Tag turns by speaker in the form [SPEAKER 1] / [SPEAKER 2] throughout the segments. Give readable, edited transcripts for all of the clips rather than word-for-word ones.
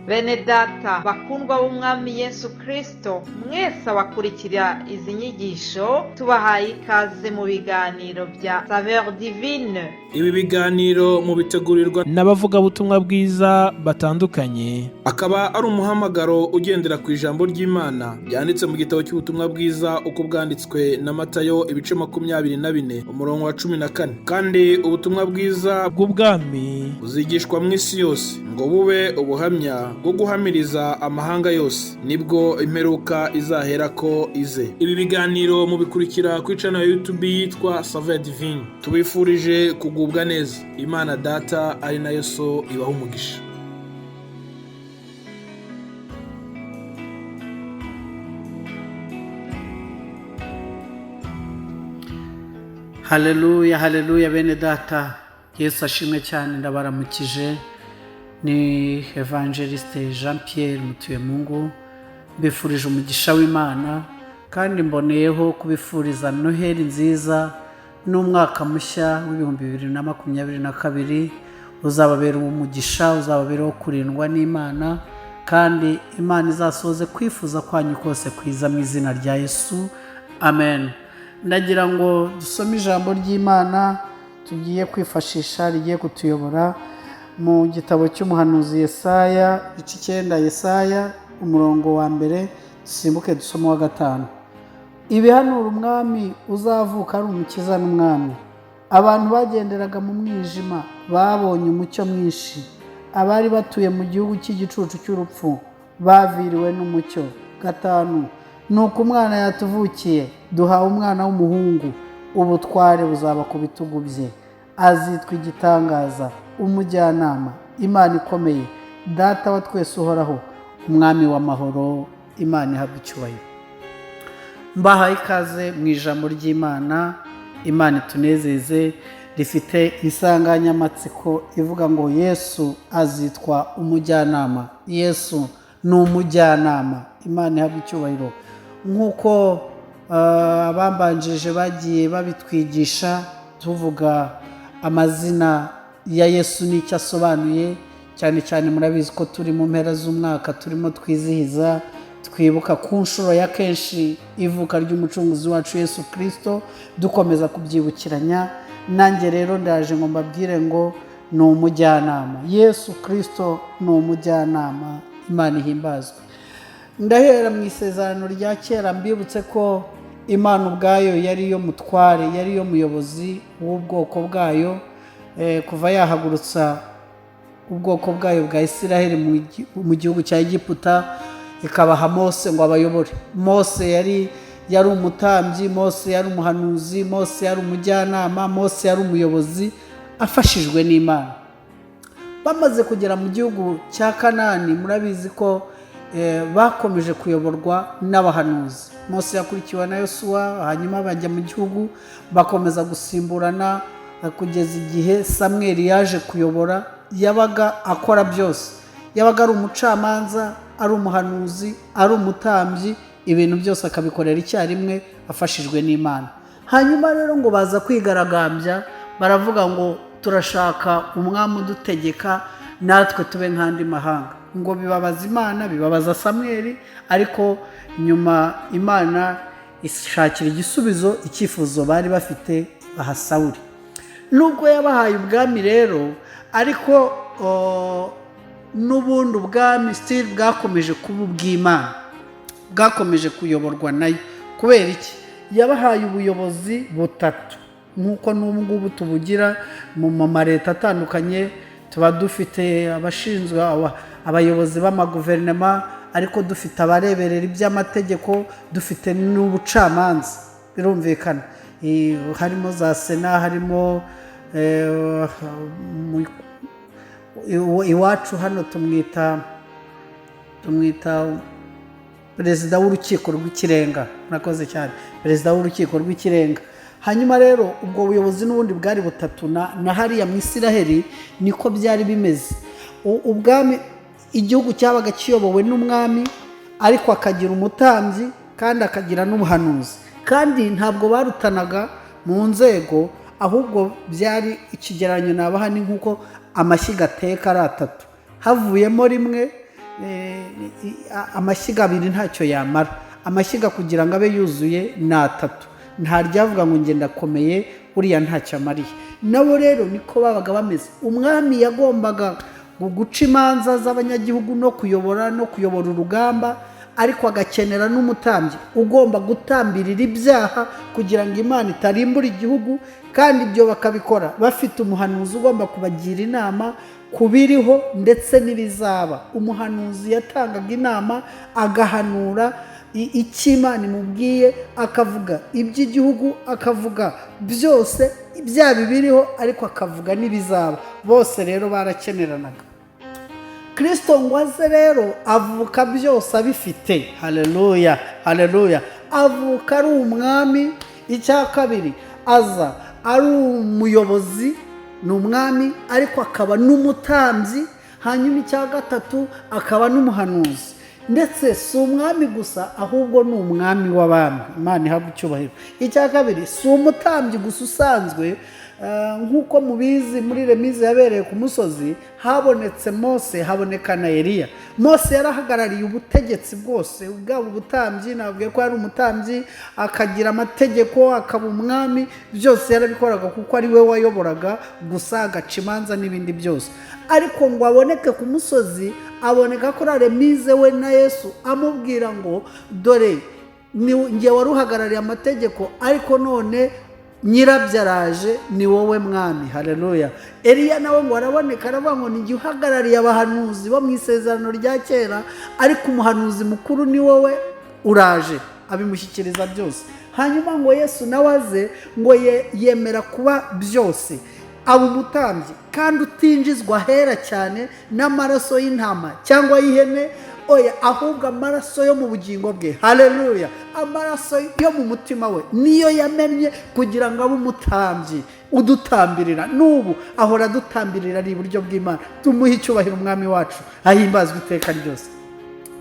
[SPEAKER 1] Bene data bakundwa b'umwami Yesu Kristo, mwese abakurikira izi nyigisho tubahaye ikaze mu biganiro bya Saveur Divine.
[SPEAKER 2] Ibi biganiro mu bitegurirwa
[SPEAKER 3] n'abavugabutumwa bwiza batandukanye,
[SPEAKER 2] akaba ari umuhamagaro ugendera ku ijambo ry'Imana byanditse mu gitabo cy'ubutumwa bwiza uko bwanditswe na Matayo ibice 24 umurongo wa 14. Kandi ubutumwa bwiza
[SPEAKER 3] bw'ubwami
[SPEAKER 2] buzigishwa mu isi yose ngo bube ubuhamya bwo guhamiriza amahanga yose, nibwo imperuka izahera ko ize. Ibi biganiro mubikurikira ku channel ya YouTube yitwa Saveur Divine. Tubifurije kugubwa neza. Imana Data ari nayo So ibaha umugisha.
[SPEAKER 4] Haleluya, haleluya bene data. Yesu ashimwe cyane, ndabaramukije. Ni Evangeliste Jean Pierre Mutuyemungu. Mbifurije umugisha w'Imana kandi mboneyeho kubifuriza Noheli nziza n'umwaka mushya w'ibihumbi 2022 uzababera umugisha, uzababera wo kurindwa n'Imana, kandi Imana izasoze kwifuza kwanyu kose kwiza mu izina rya Yesu. Amen. Ndagira ngo dusome ijambo ry'Imana tugiye kwifashisha rigiye kutuyobora mu gitabo cy'umuhanuzi Yesaya, igice 9 Yesaya umurongo wa 1, dusimbuke dusome wa 5. Ibihanura umwami uzavuka ari umukiza n'umwami. Abantu bagenderaga mu mwijima babonye umucyo mwinshi. Abari batuye mu gihugu cy'igicucu cy'urupfu baviriwe n'umucyo. 5. Nuko umwana yatuvukiye, duhawe umwana w'umuhungu, ubutware buzaba ku bitugu bye. Azitwa igitangaza, umujyanama, Imana ikomeye, Data wa twese uhoraho, umwami w'amahoro. Imana ihabwe icyubahiro. Mbahaye ikaze mu ijambo ry'Imana. Imana itunezeze, rifite insanganyamatsiko ivuga ngo Yesu azitwa umujyanama. Yesu ni umujyanama. Imana ihabwe icyubahiro. Nk'uko abambanjije bagiye babitwigisha, tuvuga amazina ya Yesu n'icyo asobanuye. Cyane cyane murabizi ko turi mu mpera z'umwaka, turimo twizihiza, twibuka ku nshuro ya kenshi ivuka ry'umucunguzi wacu Yesu Kristo, dukomeza kubyibukiranya. Nanjye rero ndaje ngo mbabwire ngo ni umujyanama. Yesu Kristo ni umujyanama. Imana ihimbazwe. Ndahera mu isezerano rya kera mbibutse ko Imana ubwayo yari yo mutware, yari yo muyobozi w'ubwoko bwayo, kuva yahagurutsa ubwoko bwayo bwa Isiraheli mu gihugu cya Egiputa, ikabaha Mose ngo abayobore. Mose yari umutambyi, Mose yari umuhanuzi, Mose yari umujyanama, Mose yari umuyobozi afashijwe n'Imana. Bamaze kugera mu gihugu cya Kanani, murabizi ko bakomeje kuyoborwa n'abahanuzi. Mose yakurikiwe na Yosuwa, hanyuma bajya mu gihugu bakomeza gusimburana kugeza igihe Samweli yaje kuyobora. Yabaga akora byose, yabaga ari umucamanza, ari umuhanuzi, ari umutambyi, ibintu byose akabikorera icyarimwe afashijwe n'Imana. Hanyuma rero ngo baza kwigaragambya, baravuga ngo turashaka umwami udutegeka natwe tube nk'andi mahanga. Ngo bibabaza Imana, bibabaza Samweli, ariko nyuma Imana ishakira igisubizo icyifuzo bari bafite, baha Sawuli. Nubwo yabahaye ubwami rero, ariko n'ubundi ubwami still bwakomeje kuba ubw'Imana, bwakomeje kuyoborwa nayo. Kubera iki? Yabahaye ubuyobozi butatu, nk'uko n'ubu ngubu tubugira mu mareta atandukanye. Tuba dufite abashinzwe abayobozi b'amaguverinoma, ariko dufite abareberera iby'amategeko, dufite n'ubucamanza. Birumvikana harimo za Sena, harimo iwacu hano tumwita perezida w'urukiko rw'ikirenga. Murakoze cyane, perezida w'urukiko rw'ikirenga. Hanyuma rero ubwo buyobozi n'ubundi bwari butatu, na hariya mu Isiraheli niko byari bimeze. Ubwami, igihugu cyabaga kiyobowe n'umwami, ariko akagira umutambyi kandi akagira n'ubuhanuzi, kandi ntabwo barutanaga mu nzego, ahubwo byari ikigereranyo nabaha ni nk'uko amashyiga ateka ari atatu, havuyemo rimwe amashyiga abiri ntacyo yamara, amashyiga kugira ngo abe yuzuye ni 3, nta ryavuga ngo njye ndakomeye uriya ntacyo amariye. Nabo rero niko babaga bameze. Umwami yagombaga guca imanza z'abanyagihugu no kuyobora urugamba, ariko agakenera n'umutambyi ugomba gutambirira ibyaha kugira ngo Imana itarimbura igihugu, kandi ibyo bakabikora bafite umuhanuzi ugomba kubagira inama ku biriho ndetse n'ibizaba. Umuhanuzi yatangaga inama, agahanura icyo Imana imubwiye, akavuga iby'igihugu, akavuga byose byaba ibiriho, ariko akavuga n'ibizaba. Bose rero barakeneranaga. Kristo ngo aze rero avuka byose abifite. Haleluya, haleluya. Avuka ari umwami. Icya kabiri, aza ari umuyobozi, ni umwami ariko akaba n'umutambyi. Hanyuma icya gatatu, akaba n'umuhanuzi. Ndetse si umwami gusa, ahubwo ni umwami w'abami. Imana ihabwe icyubahiro. Icya kabiri, si umutambyi gusa usanzwe. Nk'uko mubizi muri remize yabereye ku musozi habonetse Mose, haboneka na Eliya. Mose yarahagarariye ubutegetsi bwose, ubwabo ubutambyi, navuga ko ari umutambyi, akagira amategeko, akaba umwami, byose yarabikoraga kuko ari we wayoboraga, gusa agaca imanza n'ibindi byose. Ariko ngo aboneke ku musozi, aboneka ko ari remize we na Yesu, amubwira ngo dore njye waruhagarariye amategeko, ariko none nyirabyo araje, ni wowe mwami. Haleluya. Eliya nawe ngo araboneka, aravuga ngo ni uhagarariye abahanuzi bo mu isezerano rya kera, ariko umuhanuzi mukuru ni wowe, uraje. Abimushyikiriza byose. Hanyuma ngo Yesu nawe aze, ngo yemera kuba byose, aba umutambyi kandi utinjizwa ahera cyane n'amaraso y'intama cyangwa y'ihene, oya, ahubwo amaraso yo mu bugingo bwe. Haleluya. Amaraso yo mu mutima we niyo yamennye kugira ngo abe umutambyi udutambirira. N'ubu ahora adutambirira ari iburyo bw'Imana. Tumuhe icyubahiro umwami wacu, ahimbazwe iteka ryose.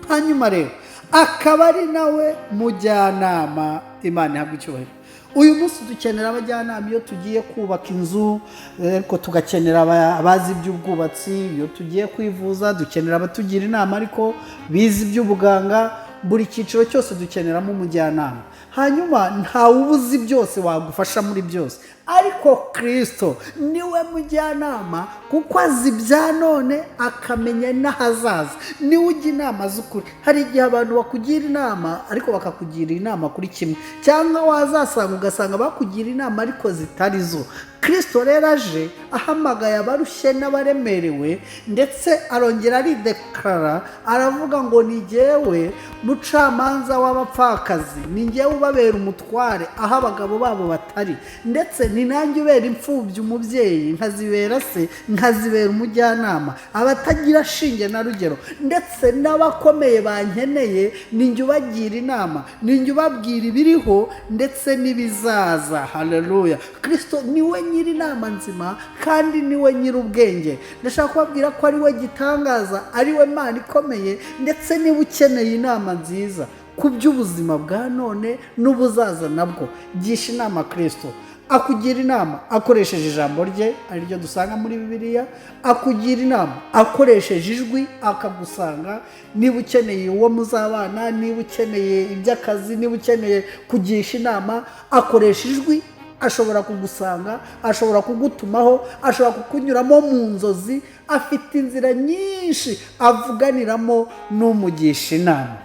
[SPEAKER 4] Hanyuma rero akaba ari nawe mujyanama. Imana ihabwe icyubahiro. Uyu munsi dukenera abajyanama iyo tugiye kubaka inzu, ariko tugakenera abazi iby'ubwubatsi. Iyo tugiye kwivuza dukenera abatugira inama ariko bizi iby'ubuganga. Buri cyiciro cyose dukeneramo umujyanama. Hanyuma ntawe ubuzi byose wagufasha muri byose, ariko Kristo niwe mujyanama kuko azi ibya none akamenya n'ahazaza. Niwe ujya inama z'ukuri. Hari igihe abantu bakugira inama ariko bakakugira inama kuri kimwe, cyangwa wazasanga ugasanga bakugira inama ariko zitari zo. Kristo rero aje ahamagaye abarushye n'abaremerewe, ndetse arongera arideklara, aravuga ngo ni jyewe mucamanza w'abapfakazi, ni jyewe ubabera umutware aho abagabo babo batari, ndetse ni nanjye ubera imfubyi umubyeyi, nkazibera se, nkazibera umujyanama, abatagira shinge na rugero, ndetse n'abakomeye bankeneye ni njye ubagira inama, ni njye ubabwira ibiriho ndetse n'ibizaza. Haleluya. Kristo niwe nyiri inama nzima kandi niwe nyiri ubwenge. Ndashaka kubabwira ko ari we gitangaza, ari we Mana ikomeye, ndetse niba ukeneye inama nziza ku by'ubuzima bwa none n'ubuzaza nabwo, gisha inama Kristo. Akugira inama akoresheje ijambo rye, ari ryo dusanga muri Bibiliya. Akugira inama akoresheje ijwi, akagusanga. Niba ukeneye uwo muzabana, niba ukeneye iby'akazi, niba ukeneye kugisha inama, akoresha ijwi. Ashobora kugusanga, ashobora kugutumaho, ashobora kukunyuramo mu nzozi. Afite inzira nyinshi avuganiramo n'umugisha inama.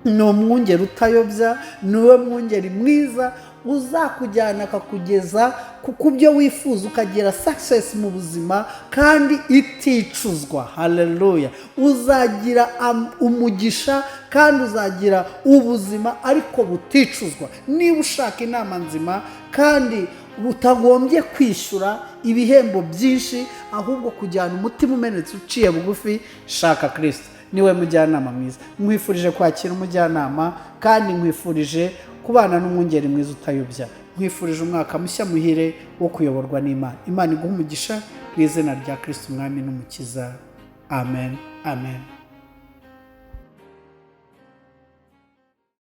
[SPEAKER 4] Ni umwungeri utayobya, niwe mwungeri mwiza uzakujyana akakugeza ku byo wifuza, ukagira success mu buzima kandi iticuzwa. Haleluya. Uzagira umugisha kandi uzagira ubuzima ariko buticuzwa. Niba ushaka inama nzima kandi utagombye kwishyura ibihembo byinshi, ahubwo kujyana umutima umenetse uciye bugufi, shaka Kristo. Niwe mujyanama mwiza. Nkwifurije kwakira umujyanama kandi nkwifurije kubana n'umwungeri mwiza utayobya. Nkwifurije umwaka mushya muhire wo kuyoborwa n'Imana. Imana iguhe umugisha mu izina rya Kristo umwami n'umukiza. Amen. Amen.